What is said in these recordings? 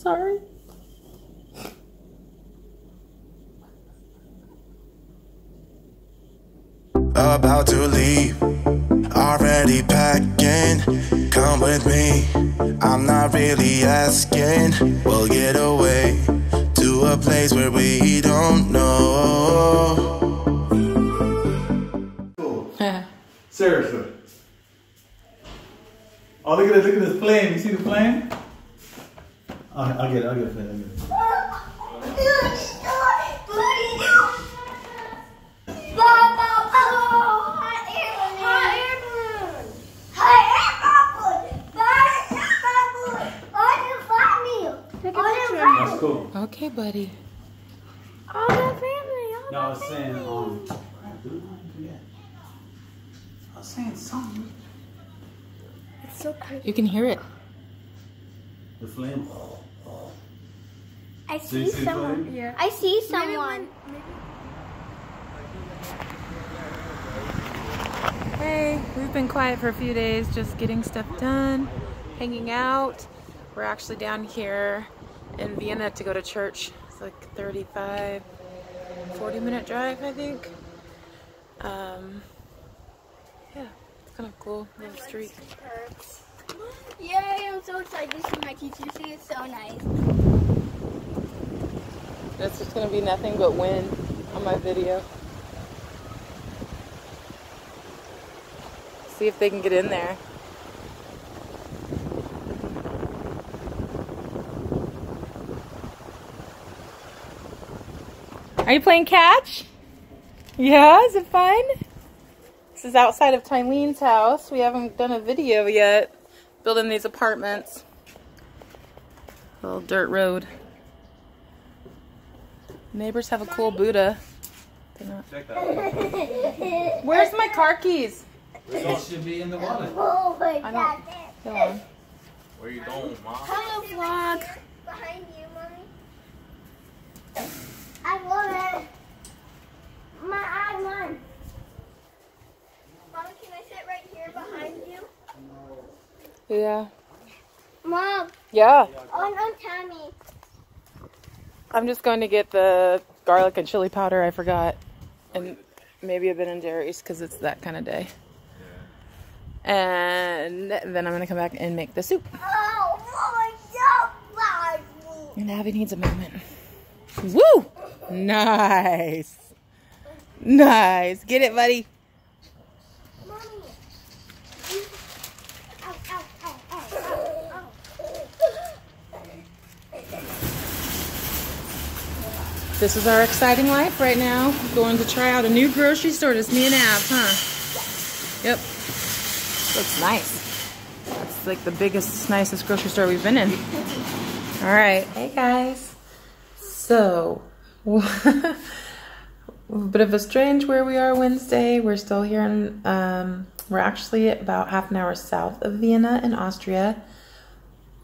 sorry. About to leave, already packing. Come with me, I'm not really asking. We'll get away to a place where we don't know. Cool. Seriously. Oh, look at this flame. You see the flame? I'll get it, flame. That's cool. Okay, buddy. All the family. No, I was saying, I was saying something. It's so pretty. You can hear it. The flame. I Do see you see the someone. flame? Yeah. I see someone. Hey, we've been quiet for a few days, just getting stuff done, hanging out. We're actually down here in Vienna to go to church. It's like 35, 40-minute drive, I think. Yeah, it's kind of cool little street. Yay, I'm so excited to see my teacher. She is so nice. It's just gonna be nothing but wind on my video. See if they can get in there. Are you playing catch? Yeah, is it fun? This is outside of Tyleen's house. We haven't done a video yet. Building these apartments. Little dirt road. Neighbors have a cool Buddha. Check that out. Where's my car keys? It should be in the wallet. I don't. Go on. Where you going, Mom? Hello, vlog. Behind you, Mommy. I love it. I won. Mommy, can I sit right here behind you? Yeah. Mom, Yeah. untie me. I'm just going to get the garlic and chili powder. I forgot. And maybe a Ben & Jerry's because it's that kind of day. And then I'm going to come back and make the soup. Oh, Mama, don't like me. And Abby needs a moment. Woo! Nice. Nice. Get it, buddy. Mommy. Ow, ow, ow, ow, ow, ow. This is our exciting life right now. Going to try out a new grocery store. Just me and Ab, huh? Yep. Looks nice. That's like the biggest, nicest grocery store we've been in. All right. Hey, guys. So, a bit of a strange where we are Wednesday. We're still here in, we're actually about half an hour south of Vienna in Austria.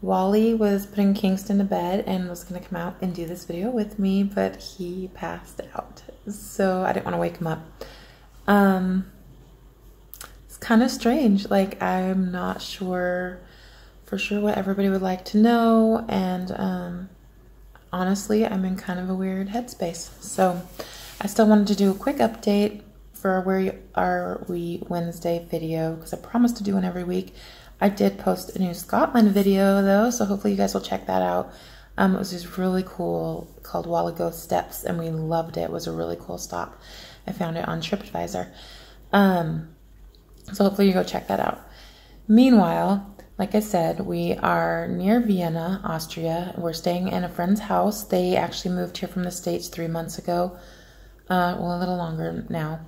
Wally was putting Kingston to bed and was going to come out and do this video with me, but he passed out. So I didn't want to wake him up. It's kind of strange. Like, I'm not sure for sure what everybody would like to know. And honestly, I'm in kind of a weird headspace. So I still wanted to do a quick update for Where Are We Wednesday video, because I promised to do one every week. I did post a new Scotland video though, so hopefully you guys will check that out. It was just really cool, called Wallace Steps, and we loved it. It was a really cool stop. I found it on TripAdvisor. So hopefully you go check that out. Meanwhile, like I said, we are near Vienna, Austria. We're staying in a friend's house. They actually moved here from the States 3 months ago. Well, a little longer now.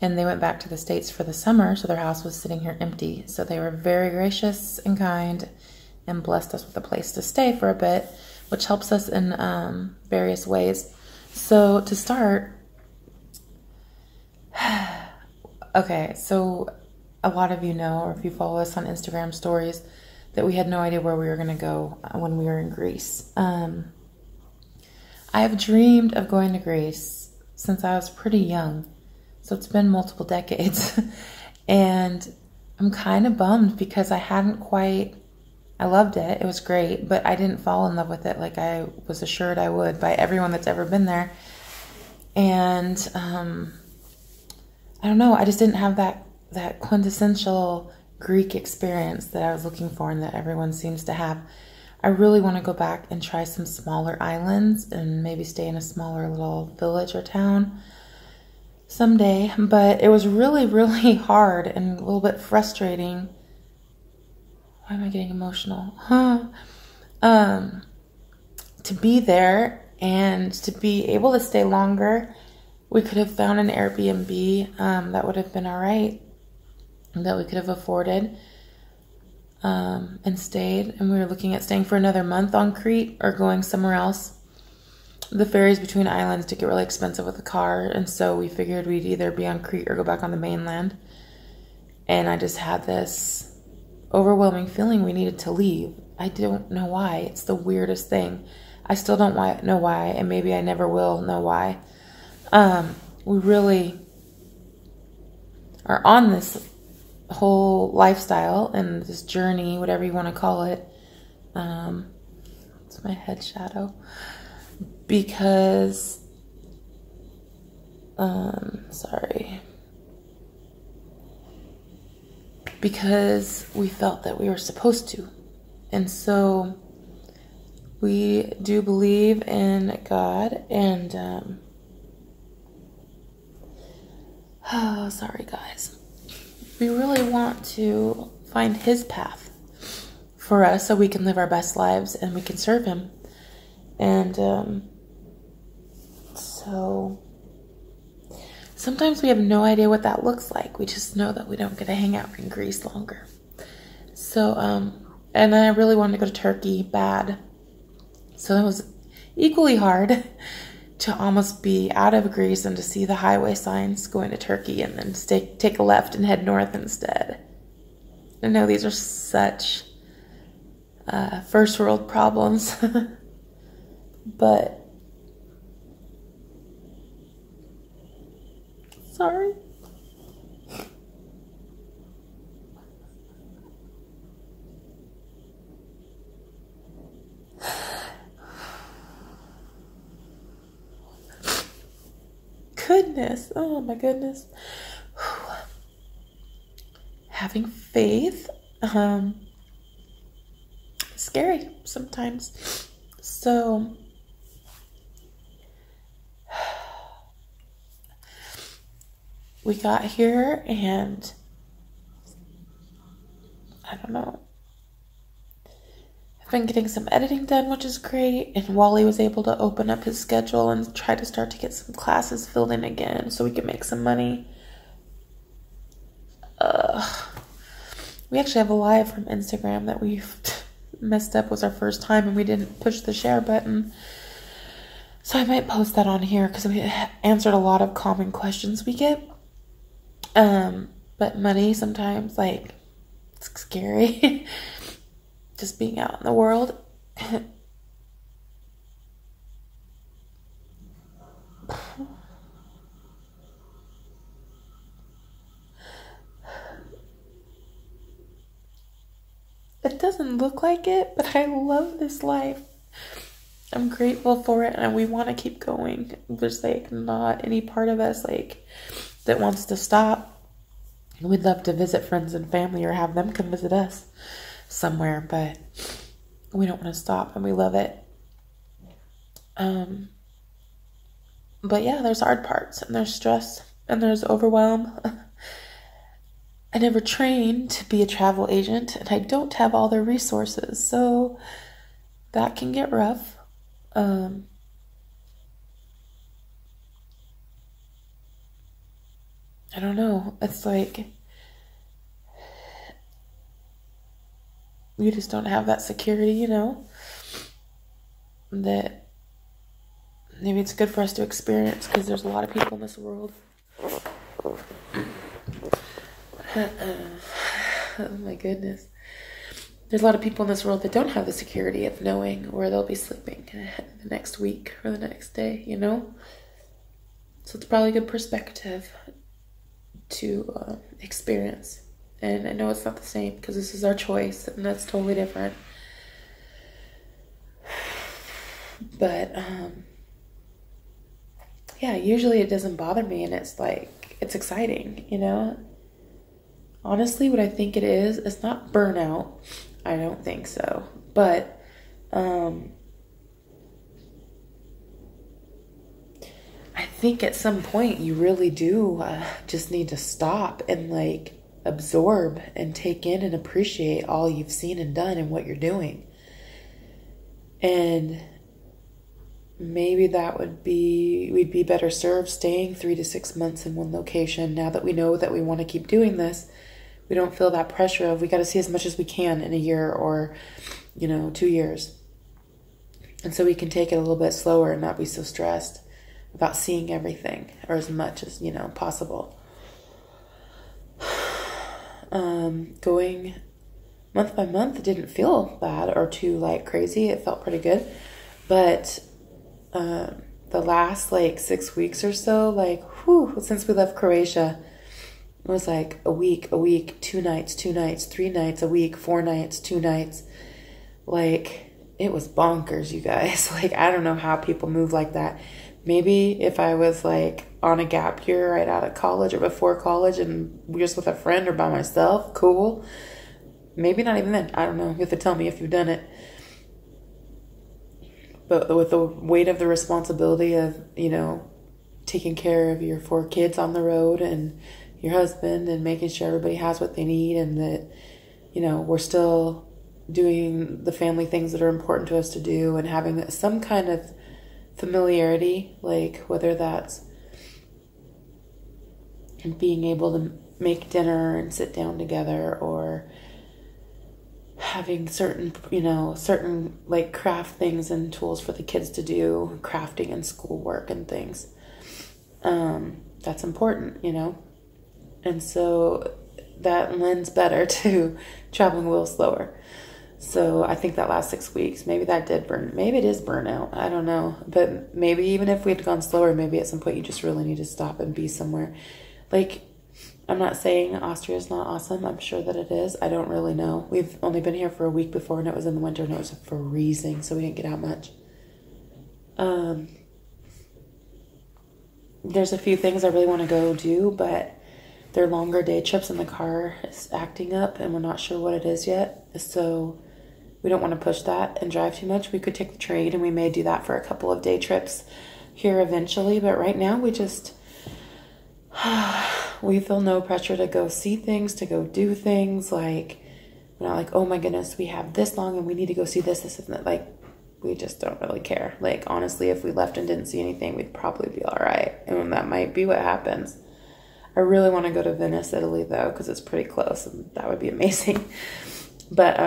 And they went back to the States for the summer, so their house was sitting here empty. So they were very gracious and kind and blessed us with a place to stay for a bit, which helps us in various ways. So to start, okay, so a lot of you know, or if you follow us on Instagram stories, that we had no idea where we were going to go when we were in Greece. I have dreamed of going to Greece since I was pretty young. So it's been multiple decades. And I'm kind of bummed because I hadn't quite I loved it. It was great, but I didn't fall in love with it like I was assured I would by everyone that's ever been there. And I don't know. I just didn't have that quintessential Greek experience that I was looking for and that everyone seems to have. I really want to go back and try some smaller islands and maybe stay in a smaller little village or town someday. But it was really, really hard and a little bit frustrating. Why am I getting emotional? To be there and to be able to stay longer. We could have found an Airbnb that would have been all right, that we could have afforded. And stayed, and we were looking at staying for another month on Crete or going somewhere else. The ferries between islands to get really expensive with a car, and so we figured we'd either be on Crete or go back on the mainland. And I just had this overwhelming feeling we needed to leave. I don't know why. It's the weirdest thing. I still don't know why, and maybe I never will know why. We really are on this whole lifestyle and this journey, whatever you want to call it. It's my head shadow. Because, because we felt that we were supposed to. And so we do believe in God and, oh, sorry guys. We really want to find His path for us so we can live our best lives and we can serve Him. And so sometimes we have no idea what that looks like. We just know that we don't get to hang out in Greece longer. So, and I really wanted to go to Turkey bad. So it was equally hard to almost be out of Greece and to see the highway signs going to Turkey and then take a left and head north instead. I know these are such first world problems, but sorry. Goodness, oh my goodness. Having faith, scary sometimes. So we got here and I don't know. I've been getting some editing done, which is great, and Wally was able to open up his schedule and try to start to get some classes filled in again so we can make some money. We actually have a live from Instagram that we've messed up. Was our first time and we didn't push the share button. So I might post that on here because we answered a lot of common questions we get. But money sometimes, like, it's scary. Just being out in the world. It doesn't look like it, but I love this life. I'm grateful for it, and we want to keep going. There's like not any part of us like that wants to stop. We'd love to visit friends and family or have them come visit us somewhere, but we don't want to stop, and we love it. But yeah, there's hard parts, and there's stress, and there's overwhelm. I never trained to be a travel agent, and I don't have all the resources, so that can get rough. I don't know. It's like you just don't have that security, you know, that maybe it's good for us to experience because there's a lot of people in this world. Oh my goodness. There's a lot of people in this world that don't have the security of knowing where they'll be sleeping the next week or the next day, you know? So it's probably a good perspective to experience. And I know it's not the same because this is our choice and that's totally different. But, yeah, usually it doesn't bother me, and it's like, it's exciting, you know? Honestly, what I think it is, it's not burnout. I don't think so. But, I think at some point you really do just need to stop and like absorb and take in and appreciate all you've seen and done and what you're doing. And maybe that would be, we'd be better served staying 3 to 6 months in one location. Now that we know that we want to keep doing this, we don't feel that pressure of we got to see as much as we can in a year or, 2 years. And so we can take it a little bit slower and not be so stressed about seeing everything or as much as, possible. Going month by month didn't feel bad or too like crazy. It felt pretty good. But the last like 6 weeks or so, like, since we left Croatia, it was like a week, 2 nights, 3 nights, a week, 4 nights, 2 nights. Like, it was bonkers, you guys. Like, I don't know how people move like that. Maybe if I was like on a gap year right out of college or before college and just with a friend or by myself, cool. Maybe not even then. I don't know. You have to tell me if you've done it. But with the weight of the responsibility of, taking care of your 4 kids on the road and your husband and making sure everybody has what they need and that, we're still doing the family things that are important to us to do and having some kind of familiarity, like whether that's being able to make dinner and sit down together or having certain like craft things and tools for the kids to do, crafting and schoolwork and things. That's important, and so that lends better to traveling a little slower. So I think that last 6 weeks, maybe that did maybe it is burnout. I don't know. But maybe even if we had gone slower, maybe at some point you just really need to stop and be somewhere. Like, I'm not saying Austria is not awesome. I'm sure that it is. I don't really know. We've only been here for a week before, and it was in the winter, and it was freezing, so we didn't get out much. There's a few things I really want to go do, but they're longer day trips, and the car is acting up, and we're not sure what it is yet. So we don't want to push that and drive too much. We could take the train, and we may do that for a couple of day trips here eventually. But right now, we just, we feel no pressure to go see things, to go do things. Like, we're not like, oh my goodness, we have this long and we need to go see this, and that. Like, we just don't really care. Like, honestly, if we left and didn't see anything, we'd probably be all right. And that might be what happens. I really want to go to Venice, Italy, though, because it's pretty close, and that would be amazing. But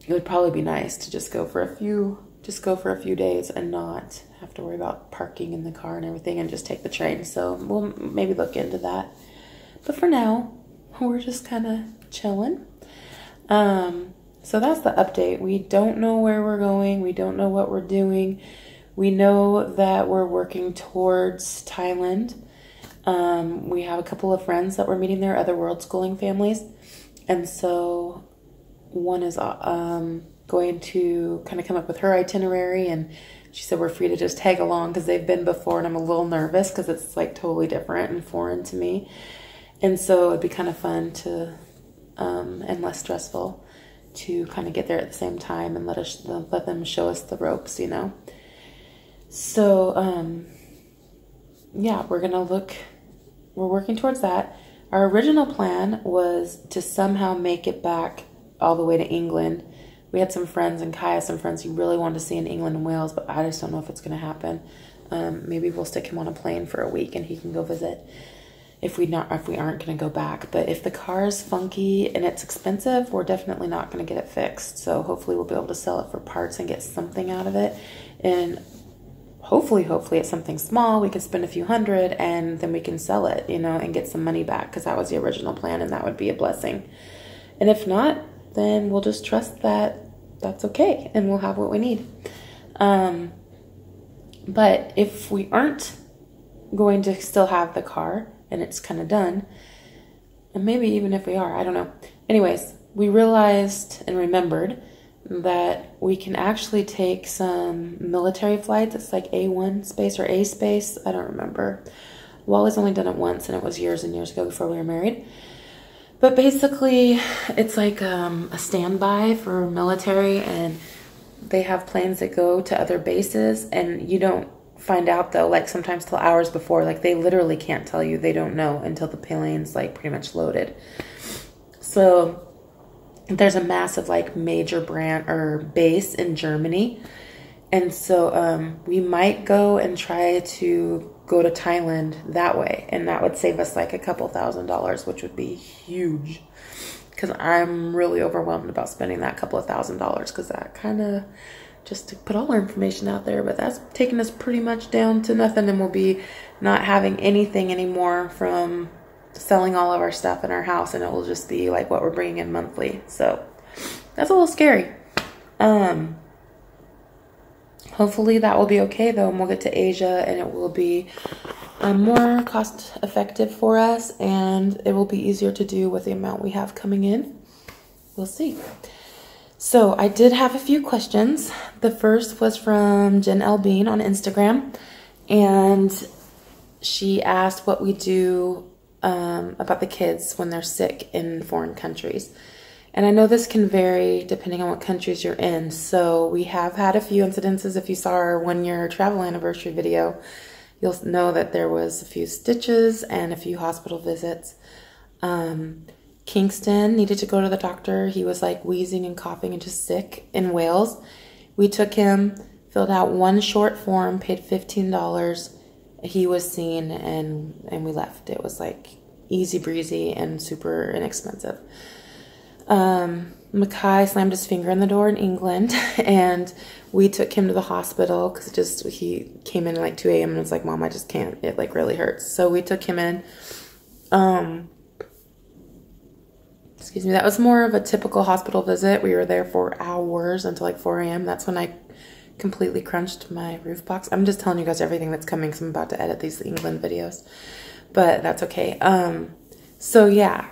it would probably be nice to just go for a few days and not have to worry about parking in the car and everything, and just take the train. So we'll maybe look into that. But for now, we're just kind of chilling. So that's the update. We don't know where we're going. We don't know what we're doing. We know that we're working towards Thailand. We have a couple of friends that we're meeting there, other world schooling families. And so one is going to kind of come up with her itinerary, and she said we're free to just tag along because they've been before, and I'm a little nervous because it's like totally different and foreign to me. And so it'd be kind of fun to, and less stressful to kind of get there at the same time and let them show us the ropes, So, yeah, we're working towards that. Our original plan was to somehow make it back all the way to England. We had some friends, and Kai has some friends he really wanted to see in England and Wales, but I just don't know if it's going to happen. Maybe we'll stick him on a plane for a week and he can go visit if we aren't going to go back. But if the car is funky and it's expensive, we're definitely not going to get it fixed. So hopefully we'll be able to sell it for parts and get something out of it. And hopefully it's something small. We could spend a few hundred and then we can sell it, and get some money back, because that was the original plan, and that would be a blessing. And if not, then we'll just trust that that's okay and we'll have what we need. But if we aren't going to still have the car and it's kind of done, and maybe even if we are, I don't know. Anyways, we realized and remembered that we can actually take some military flights. It's like A1 space or A space. I don't remember. Wallace only done it once, and it was years and years ago before we were married. But basically, it's like a standby for military, and they have planes that go to other bases, and you don't find out, though, like sometimes till hours before. Like, they literally can't tell you. They don't know until the plane's like pretty much loaded. So there's a massive like major brand or base in Germany, and so we might go and try to go to Thailand that way, and that would save us like a couple $1,000s, which would be huge, because I'm really overwhelmed about spending that couple of $1,000s, because that kind of, just to put all our information out there, but that's taking us pretty much down to nothing, and we'll be not having anything anymore from selling all of our stuff in our house, and it will just be like what we're bringing in monthly. So that's a little scary. Hopefully that will be okay, though, and we'll get to Asia, and it will be more cost effective for us, and it will be easier to do with the amount we have coming in. We'll see. So I did have a few questions. The first was from Jen L. Bean on Instagram, and she asked what we do about the kids when they're sick in foreign countries. And I know this can vary depending on what countries you're in. So we have had a few incidences. If you saw our 1-year travel anniversary video, you'll know that there was a few stitches and a few hospital visits. Kingston needed to go to the doctor. He was like wheezing and coughing and just sick in Wales. We took him, filled out one short form, paid $15. He was seen, and we left. It was like easy breezy and super inexpensive. Mackay slammed his finger in the door in England, and we took him to the hospital because he came in at like 2 a.m. and was like, Mom, I just can't. It like really hurts. So we took him in. Excuse me. That was more of a typical hospital visit. We were there for hours until like 4 a.m. That's when I completely crunched my roof box. I'm just telling you guys everything that's coming because I'm about to edit these England videos, but that's okay. So yeah.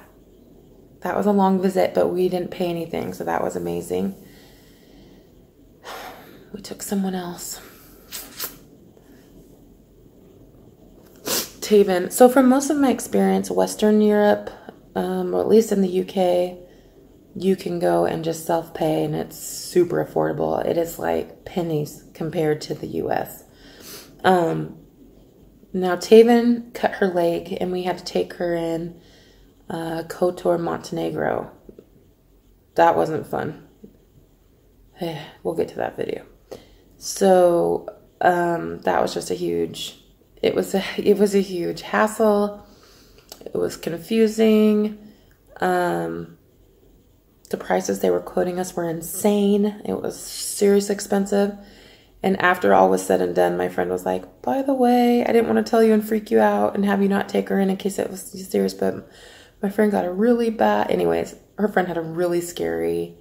That was a long visit, but we didn't pay anything, so that was amazing. We took someone else. Taven. So from most of my experience, Western Europe, or at least in the UK, you can go and just self-pay, and it's super affordable. It is like pennies compared to the US. Now, Taven cut her leg, and we had to take her in Kotor, Montenegro. That wasn't fun. We'll get to that video. So that was just a huge, it was a huge hassle. It was confusing. The prices they were quoting us were insane. It was seriously expensive. And after all was said and done, my friend was like, by the way, I didn't want to tell you and freak you out and have you not take her in case it was serious, but my friend got a really bad, anyways, her friend had a really scary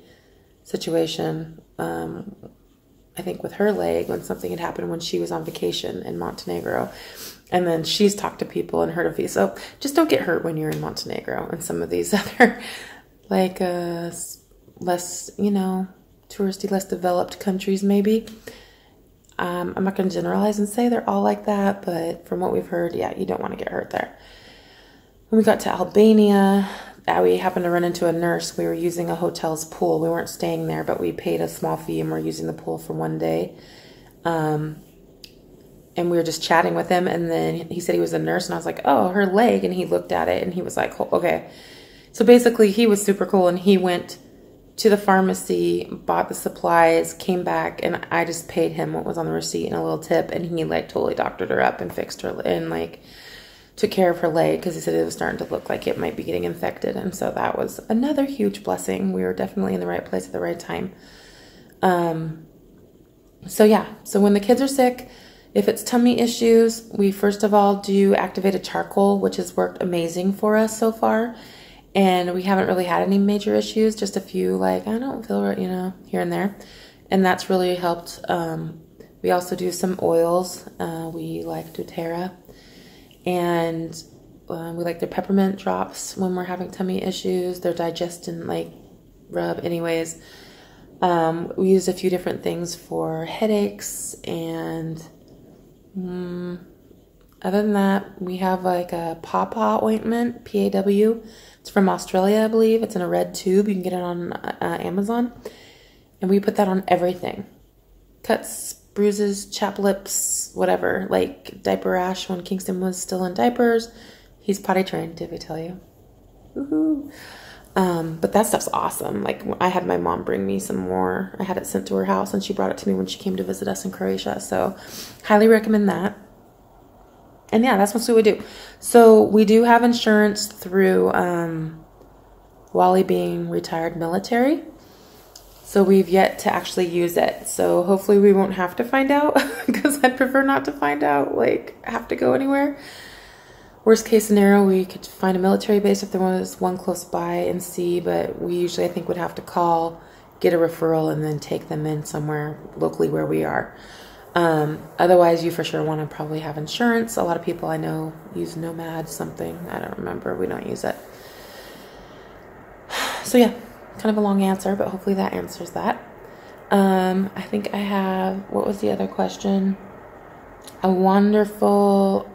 situation, I think with her leg, when something had happened when she was on vacation in Montenegro. And then she's talked to people and heard of these. So just don't get hurt when you're in Montenegro and some of these other, like, less, touristy, less developed countries maybe. I'm not going to generalize and say they're all like that, but from what we've heard, yeah, you don't want to get hurt there. When we got to Albania, we happened to run into a nurse. We were using a hotel's pool. We weren't staying there, but we paid a small fee and we're using the pool for one day. And we were just chatting with him, and then he said he was a nurse, and I was like, oh, her leg, and he looked at it, and he was like, okay. So basically, he was super cool, and he went to the pharmacy, bought the supplies, came back, and I just paid him what was on the receipt and a little tip, and he like totally doctored her up and fixed her and like took care of her leg because he said it was starting to look like it might be getting infected. And so that was another huge blessing. We were definitely in the right place at the right time. So yeah, so when the kids are sick, if it's tummy issues, we first of all do activated charcoal, which has worked amazing for us so far. And we haven't really had any major issues, just a few like, I don't feel right, here and there. And that's really helped. We also do some oils. We like doTERRA. And we like their peppermint drops when we're having tummy issues. Their digestion like rub anyways. We used a few different things for headaches, and other than that, we have like a pawpaw ointment, P-A-W. It's from Australia, I believe. It's in a red tube. You can get it on Amazon. And we put that on everything. Cuts, bruises, chapped lips, whatever. Like diaper rash when Kingston was still in diapers. He's potty trained, did we tell you? Woohoo! But that stuff's awesome. Like, I had my mom bring me some more. I had it sent to her house, and she brought it to me when she came to visit us in Croatia. So, highly recommend that. And yeah, that's what we would do. So, we do have insurance through Wally being retired military. So, we've yet to actually use it. So, hopefully we won't have to find out, because I'd prefer not to find out, like, have to go anywhere. Worst case scenario, we could find a military base if there was one close by and see, but we usually, I think, would have to call, get a referral, and then take them in somewhere locally where we are. Otherwise, you for sure want to probably have insurance. A lot of people I know use Nomad something. I don't remember. We don't use it. So yeah, kind of a long answer, but hopefully that answers that. I think I have, what was the other question? A Wonderful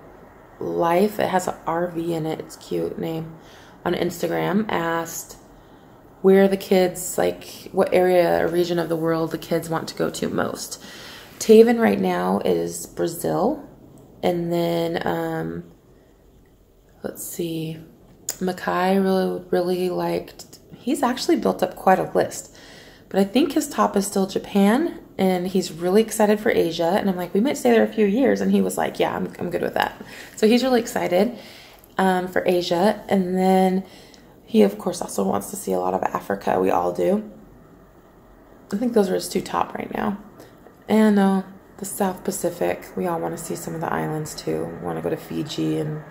Life, it has an RV in it, it's cute name, on Instagram, asked where the kids, like what area or region of the world the kids want to go to most. Taven right now is Brazil, and then let's see, Makai really liked, he's actually built up quite a list, but I think his top is still Japan, and he's really excited for Asia. And I'm like, we might stay there a few years. And he was like, yeah, I'm good with that. So he's really excited for Asia. And then he, of course, also wants to see a lot of Africa. We all do. I think those are his two top right now. And the South Pacific. We all want to see some of the islands, too. We want to go to Fiji and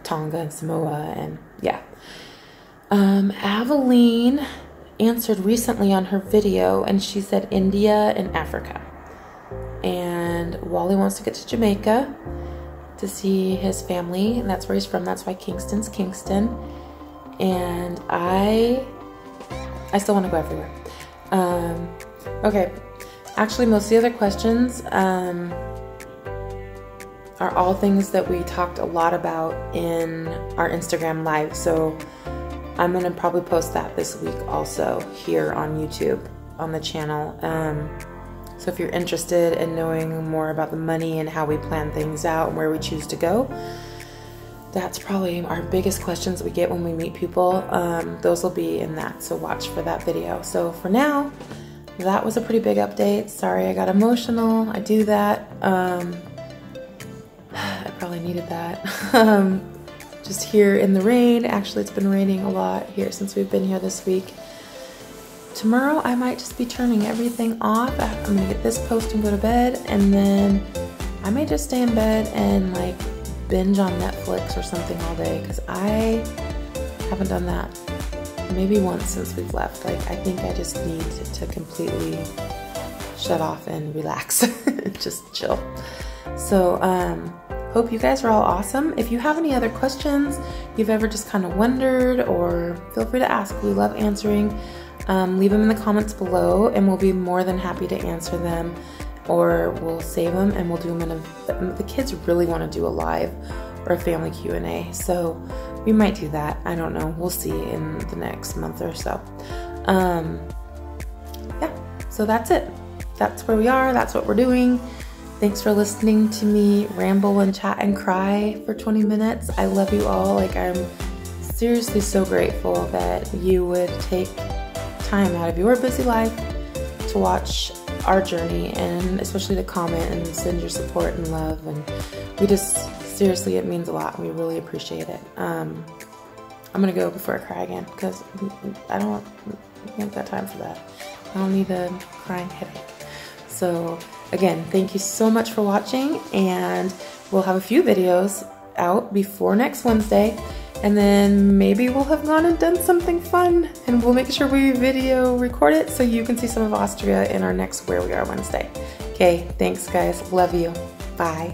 Tonga and Samoa. And, yeah. Aveline answered recently on her video, and she said India and Africa. And Wally wants to get to Jamaica to see his family, and that's where he's from. That's why Kingston's Kingston. And I still want to go everywhere. Okay, actually most of the other questions are all things that we talked a lot about in our Instagram live. So I'm going to probably post that this week also here on YouTube on the channel. So if you're interested in knowing more about the money and how we plan things out and where we choose to go, that's probably our biggest questions we get when we meet people. Those will be in that, so watch for that video. So for now, that was a pretty big update. Sorry I got emotional. I do that. I probably needed that. Just here in the rain. Actually, it's been raining a lot here since we've been here this week. Tomorrow, I might just be turning everything off. I'm gonna get this post and go to bed, and then I may just stay in bed and like binge on Netflix or something all day, because I haven't done that maybe once since we've left. Like, I think I just need to completely shut off and relax, just chill. So, hope you guys are all awesome. If you have any other questions you've ever just kind of wondered, or feel free to ask. We love answering. Leave them in the comments below, and we'll be more than happy to answer them, or we'll save them and we'll do them in the kids really want to do a live or a family Q&A, so we might do that. I don't know. We'll see in the next month or so. Yeah, so that's it. That's where we are. That's what we're doing. Thanks for listening to me ramble and chat and cry for 20 minutes. I love you all. Like, I'm seriously so grateful that you would take time out of your busy life to watch our journey, and especially to comment and send your support and love. And we just, seriously, it means a lot. We really appreciate it. I'm gonna go before I cry again, because I ain't got time for that. I don't need a crying headache. So again, thank you so much for watching, and we'll have a few videos out before next Wednesday, and then maybe we'll have gone and done something fun, and we'll make sure we video record it so you can see some of Austria in our next Where We Are Wednesday. Okay, thanks guys. Love you. Bye.